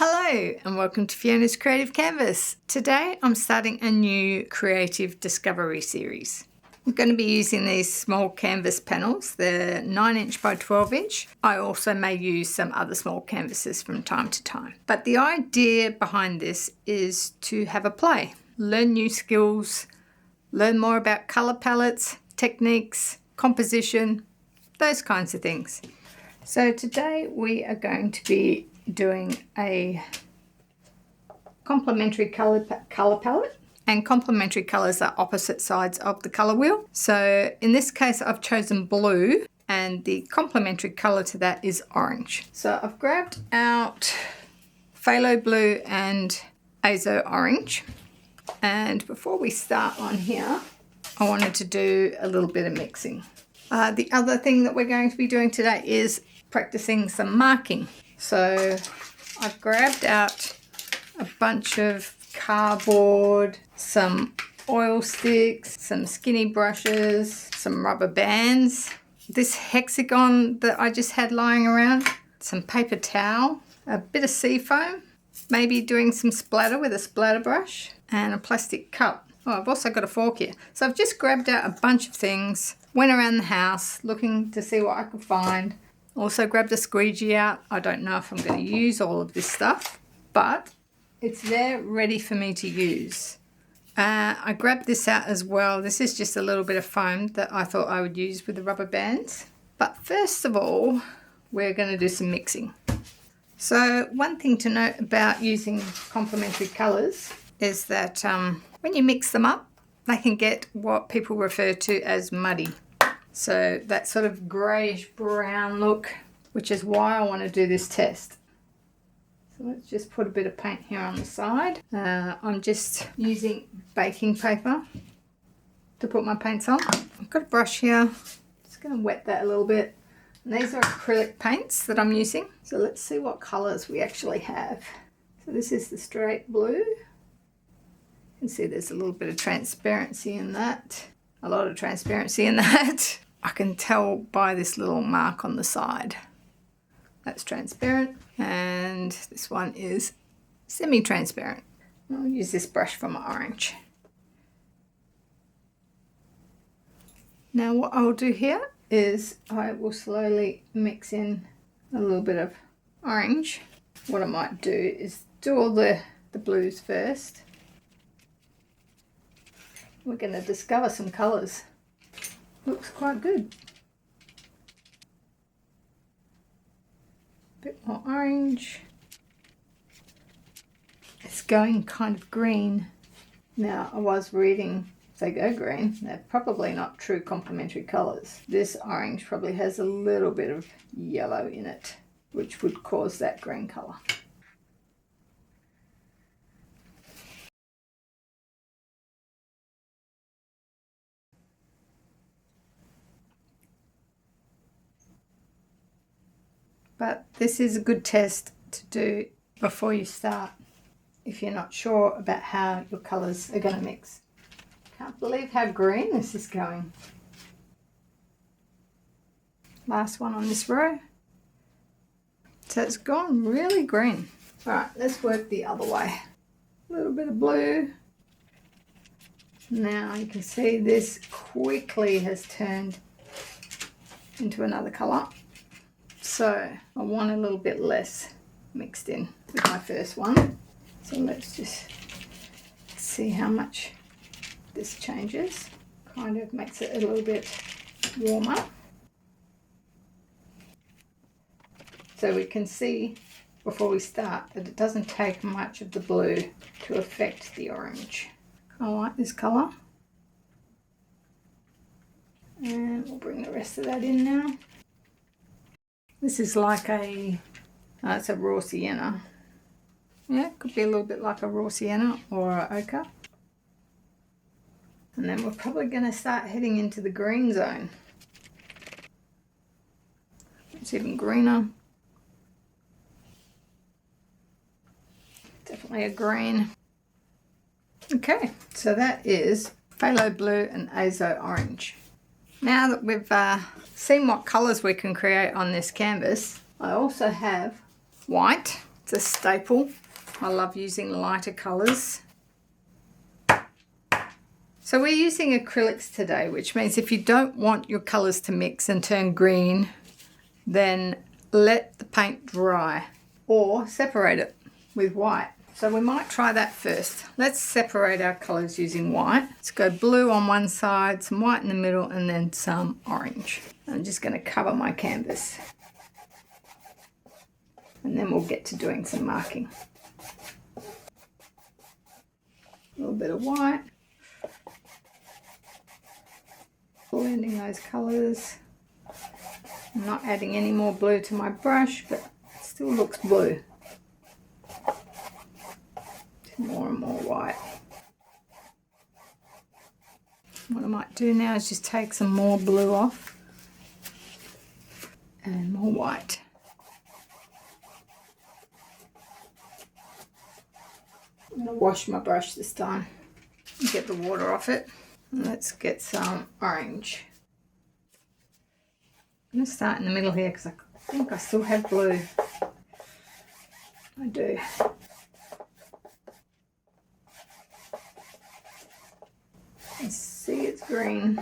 Hello and welcome to Fiona's Creative Canvas. Today I'm starting a new creative discovery series. I'm going to be using these small canvas panels. They're 9" by 12". I also may use some other small canvases from time to time. But the idea behind this is to have a play, learn new skills, learn more about colour palettes, techniques, composition, those kinds of things. So today we are going to be doing a complementary colour palette, and complementary colours are opposite sides of the colour wheel. So in this case I've chosen blue and the complementary colour to that is orange. So I've grabbed out phthalo blue and azo orange, and before we start on here I wanted to do a little bit of mixing. The other thing that we're going to be doing today is practicing some marking. So I've grabbed out a bunch of cardboard, some oil sticks, some skinny brushes, some rubber bands, this hexagon that I just had lying around, some paper towel, a bit of seafoam, maybe doing some splatter with a splatter brush, and a plastic cup. Oh, I've also got a fork here. So I've just grabbed out a bunch of things, went around the house looking to see what I could find. Also grabbed a squeegee out. I don't know if I'm going to use all of this stuff, but it's there ready for me to use. I grabbed this out as well. This is just a little bit of foam that I thought I would use with the rubber bands. But first of all, we're going to do some mixing. So one thing to note about using complementary colours is that when you mix them up, they can get what people refer to as muddy. So that sort of greyish brown look, which is why I want to do this test. So let's just put a bit of paint here on the side. I'm just using baking paper to put my paints on. I've got a brush here, just going to wet that a little bit. And these are acrylic paints that I'm using. So let's see what colours we actually have. So this is the straight blue. You can see there's a little bit of transparency in that. A lot of transparency in that. I can tell by this little mark on the side. That's transparent, and this one is semi-transparent. I'll use this brush for my orange. Now what I'll do here is I will slowly mix in a little bit of orange. What I might do is do all the blues first. We're going to discover some colours. Looks quite good. A bit more orange. It's going kind of green. Now I was reading, if they go green, they're probably not true complementary colours. This orange probably has a little bit of yellow in it, which would cause that green colour. But this is a good test to do before you start if you're not sure about how your colours are going to mix. Can't believe how green this is going. Last one on this row. So it's gone really green. Alright, let's work the other way. A little bit of blue. Now you can see this quickly has turned into another colour. So I want a little bit less mixed in with my first one. So let's just see how much this changes. Kind of makes it a little bit warmer. So we can see before we start that it doesn't take much of the blue to affect the orange. I like this colour. And we'll bring the rest of that in now. This is like it's a raw sienna. Yeah, it could be a little bit like a raw sienna or an ochre. And then we're probably going to start heading into the green zone. It's even greener. Definitely a green. Okay, so that is phthalo blue and azo orange. Now that we've seen what colours we can create on this canvas, I also have white. It's a staple. I love using lighter colours. So we're using acrylics today, which means if you don't want your colours to mix and turn green, then let the paint dry or separate it with white. So we might try that first. Let's separate our colours using white. Let's go blue on one side, some white in the middle, and then some orange. I'm just going to cover my canvas. And then we'll get to doing some marking. A little bit of white. Blending those colours. I'm not adding any more blue to my brush, but it still looks blue. More and more white. What I might do now is just take some more blue off and more white. I'm going to wash my brush this time and get the water off it. Let's get some orange. I'm going to start in the middle here because I think I still have blue. I do. I see it's green.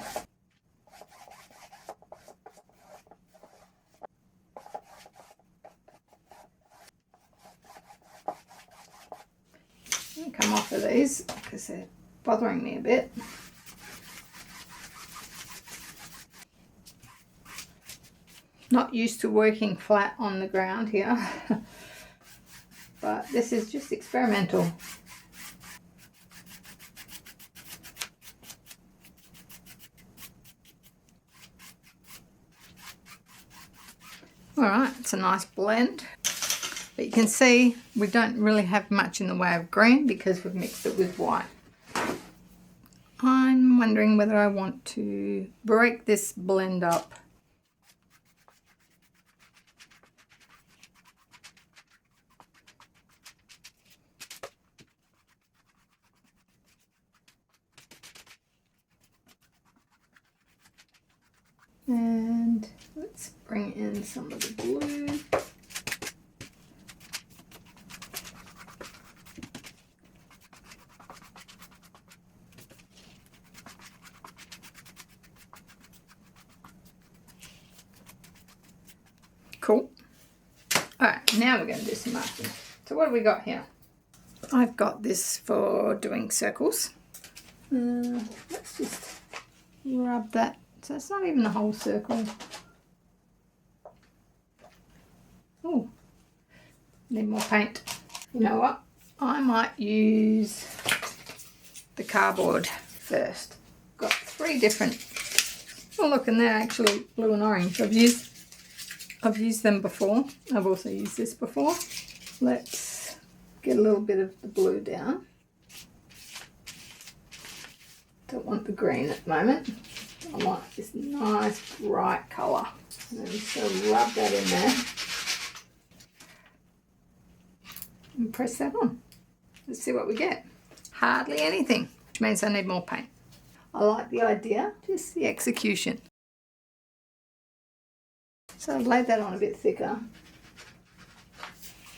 I'm going to come off of these because they're bothering me a bit. Not used to working flat on the ground here, but this is just experimental. Alright, it's a nice blend, but you can see we don't really have much in the way of green because we've mixed it with white. I'm wondering whether I want to break this blend up. And let's bring in some of the blue. Cool. Alright, now we're going to do some marking. So what have we got here? I've got this for doing circles. Let's just rub that. So it's not even a whole circle. Oh, need more paint. You know what? I might use the cardboard first. Got 3 different. Oh look, and they're actually blue and orange. I've used them before. I've also used this before. Let's get a little bit of the blue down. Don't want the green at the moment. I want this nice bright colour. And I'm just going to rub that in there. And press that on. Let's see what we get. Hardly anything, which means I need more paint. I like the idea, just the execution. So I've laid that on a bit thicker.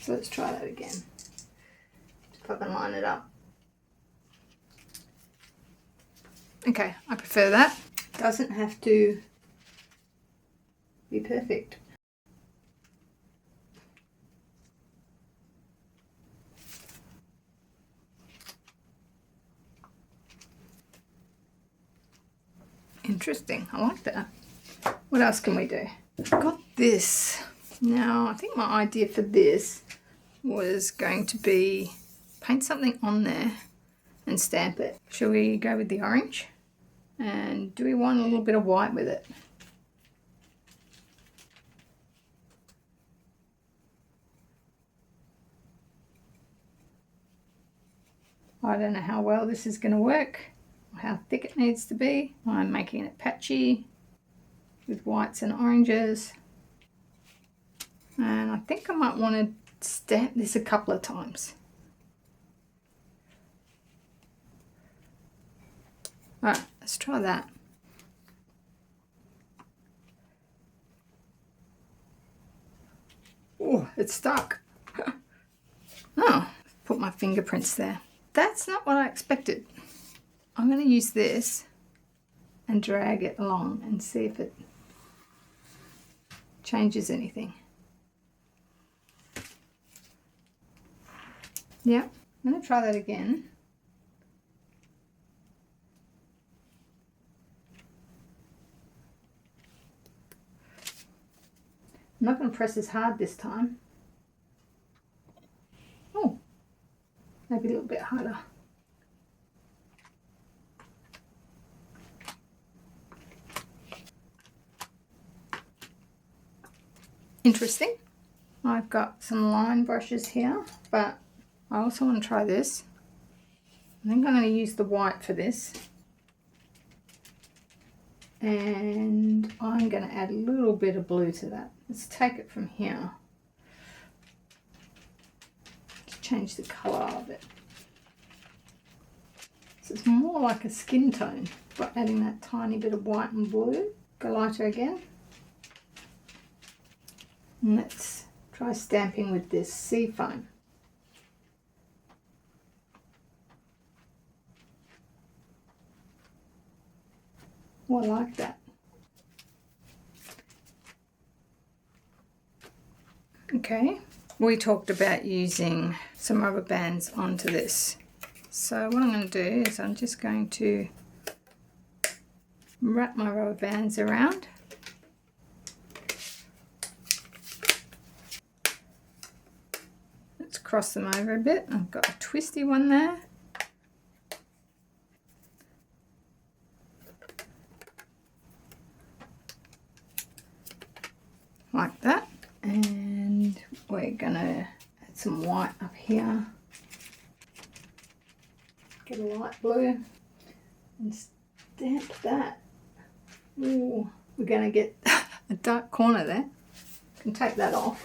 So let's try that again. If I can line it up. Okay, I prefer that. Doesn't have to be perfect. Interesting, I like that. What else can we do? I've got this. Now, I think my idea for this was going to be paint something on there and stamp it. Shall we go with the orange? And do we want a little bit of white with it? I don't know how well this is going to work, or how thick it needs to be. I'm making it patchy with whites and oranges. And I think I might want to stamp this a couple of times. Alright, let's try that. Oh, it's stuck. Oh, put my fingerprints there. That's not what I expected. I'm going to use this and drag it along and see if it changes anything. Yeah, I'm going to try that again. I'm not going to press as hard this time. Oh, maybe a little bit harder. Interesting. I've got some line brushes here, but I also want to try this. I think I'm going to use the white for this. And I'm going to add a little bit of blue to that. Let's take it from here. Let's change the colour of it. So it's more like a skin tone by adding that tiny bit of white and blue. Go lighter again. And let's try stamping with this sea foam. Oh, I like that. Okay, we talked about using some rubber bands onto this. So what I'm going to do is I'm just going to wrap my rubber bands around. Let's cross them over a bit. I've got a twisty one there. Like that. And we're going to add some white up here. Get a light blue and stamp that. Ooh, we're going to get a dark corner there. Can take that off.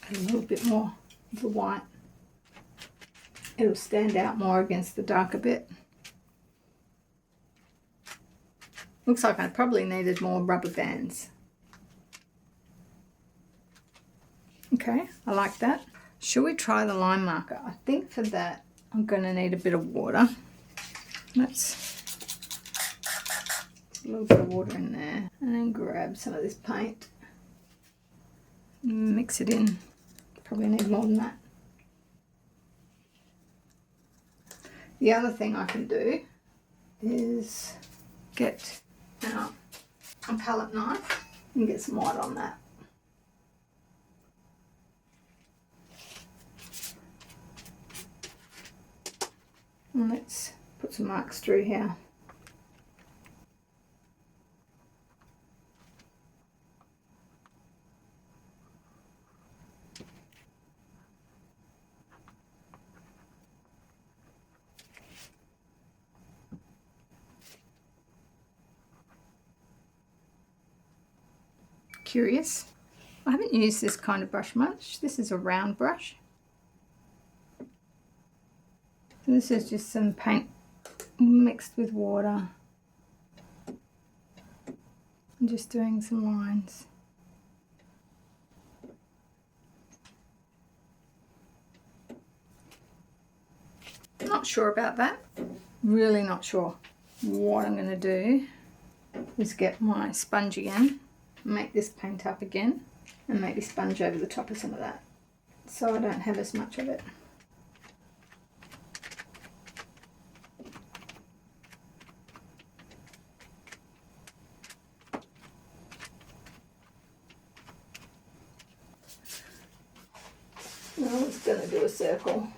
Add a little bit more of the white. It'll stand out more against the darker bit. Looks like I probably needed more rubber bands. Okay, I like that. Should we try the line marker? I think for that I'm going to need a bit of water. Let's put a little bit of water in there and then grab some of this paint. Mix it in. Probably need more than that. The other thing I can do is get a palette knife and get some white on that. And let's put some marks through here. Curious. I haven't used this kind of brush much. This is a round brush. So this is just some paint mixed with water. I'm just doing some lines. Not sure about that. Really not sure. What I'm going to do is get my sponge again, make this paint up again, and maybe sponge over the top of some of that so I don't have as much of it. Now I'm just going to do a circle.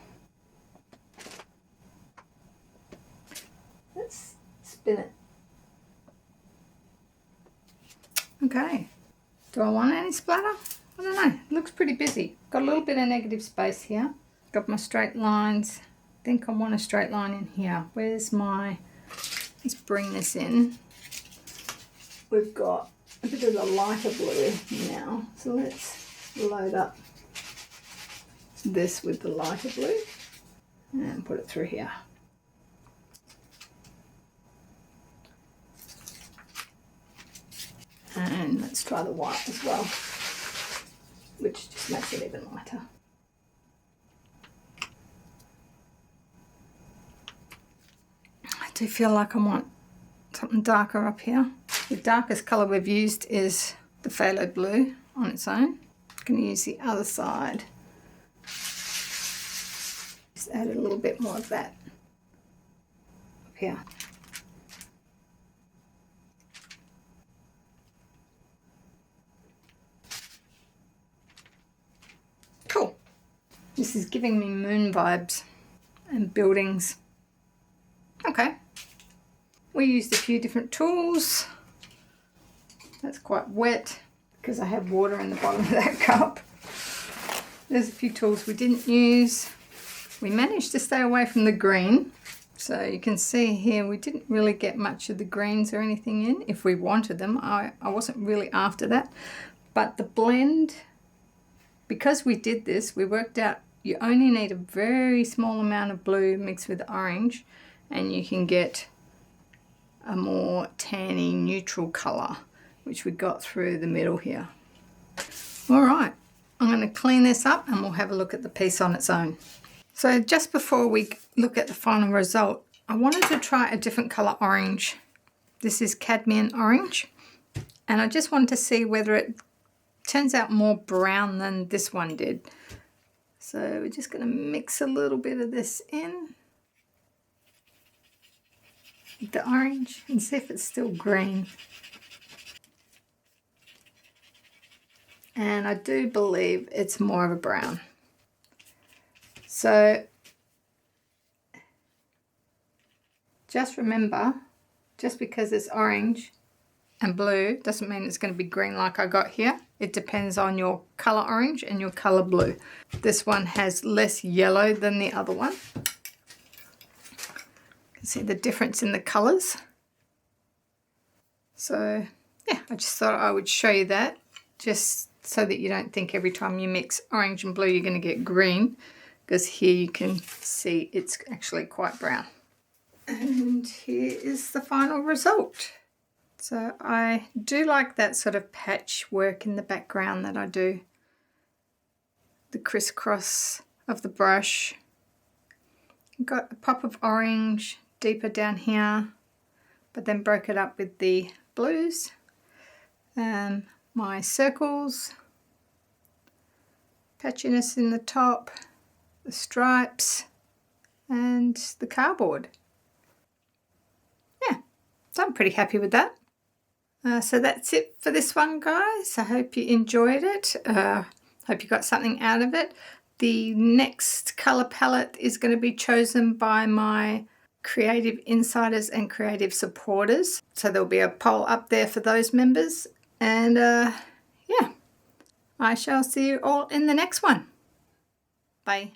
Let's spin it. Okay, do I want any splatter? I don't know, it looks pretty busy. Got a little bit of negative space here. Got my straight lines. I think I want a straight line in here. Where's my, let's bring this in. We've got a bit of the lighter blue now. So let's load up this with the lighter blue. and put it through here. And let's try the white as well, which just makes it even lighter. I do feel like I want something darker up here. The darkest colour we've used is the phthalo blue on its own. I'm going to use the other side. Just add a little bit more of that up here. Cool. This is giving me moon vibes and buildings. Okay. We used a few different tools. That's quite wet because I have water in the bottom of that cup. There's a few tools we didn't use. We managed to stay away from the green. So you can see here we didn't really get much of the greens or anything in. If we wanted them, I wasn't really after that. But the blend, because we did this, we worked out you only need a very small amount of blue mixed with orange and you can get a more tanny neutral colour, which we got through the middle here. All right, I'm going to clean this up and we'll have a look at the piece on its own. So just before we look at the final result, I wanted to try a different colour orange. This is cadmium orange, and I just wanted to see whether it turns out more brown than this one did. So we're just going to mix a little bit of this in with the orange and see if it's still green. And I do believe it's more of a brown. So just remember, just because it's orange and blue doesn't mean it's going to be green like I got here. It depends on your colour orange and your colour blue. This one has less yellow than the other one. You can see the difference in the colours. So yeah, I just thought I would show you that, just so that you don't think every time you mix orange and blue you're going to get green, because here you can see it's actually quite brown. And here is the final result. So I do like that sort of patchwork in the background that I do. The crisscross of the brush. Got a pop of orange deeper down here, but then broke it up with the blues. My circles, patchiness in the top, the stripes, and the cardboard. Yeah, so I'm pretty happy with that. So that's it for this one, guys. I hope you enjoyed it. Hope you got something out of it. The next colour palette is going to be chosen by my creative insiders and creative supporters. So there'll be a poll up there for those members. And yeah, I shall see you all in the next one. Bye.